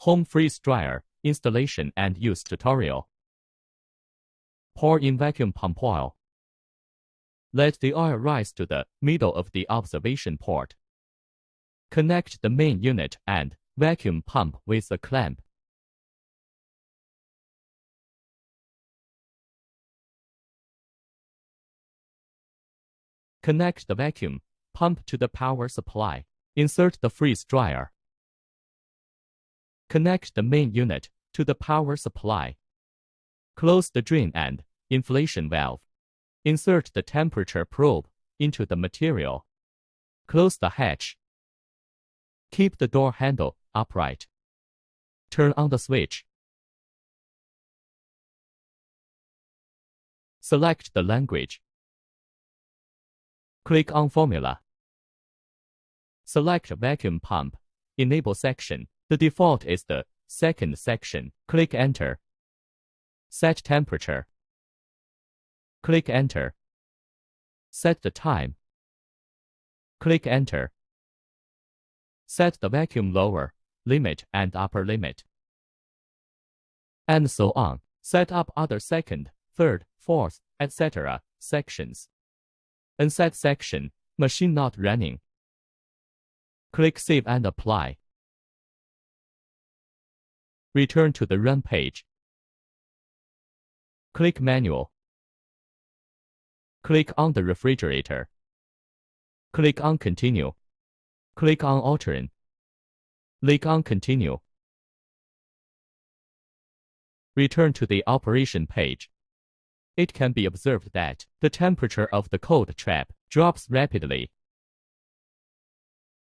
Home freeze dryer, installation and use tutorial. Pour in vacuum pump oil. Let the oil rise to the middle of the observation port. Connect the main unit and vacuum pump with a clamp. Connect the vacuum pump to the power supply. Insert the freeze dryer. Connect the main unit to the power supply. Close the drain and inflation valve. Insert the temperature probe into the material. Close the hatch. Keep the door handle upright. Turn on the switch. Select the language. Click on Formula. Select Vacuum Pump. Enable section. The default is the second section. Click Enter. Set temperature. Click Enter. Set the time. Click Enter. Set the vacuum lower limit and upper limit. And so on. Set up other second, third, fourth, etc. sections. Unset section. Machine not running. Click Save and Apply. Return to the Run page. Click Manual. Click on the refrigerator. Click on Continue. Click on Altern. Click on Continue. Return to the operation page. It can be observed that the temperature of the cold trap drops rapidly.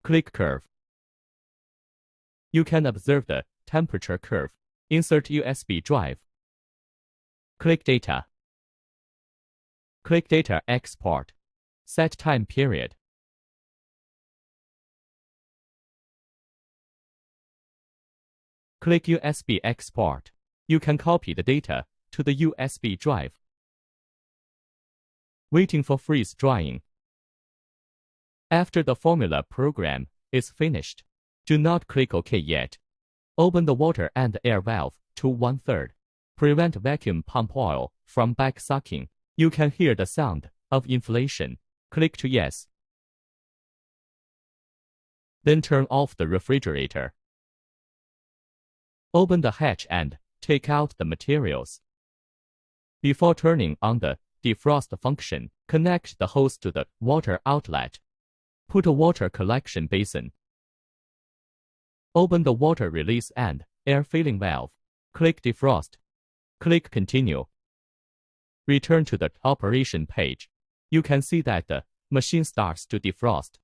Click Curve. You can observe the temperature curve. Insert USB drive. Click Data. Click Data Export. Set time period. Click USB Export. You can copy the data to the USB drive. Waiting for freeze drying. After the formula program is finished, do not click OK yet. Open the water and air valve to 1/3. Prevent vacuum pump oil from backsucking. You can hear the sound of inflation. Click to Yes. Then turn off the refrigerator. Open the hatch and take out the materials. Before turning on the defrost function, connect the hose to the water outlet. Put a water collection basin. Open the water release and air filling valve. Click Defrost. Click Continue. Return to the operation page. You can see that the machine starts to defrost.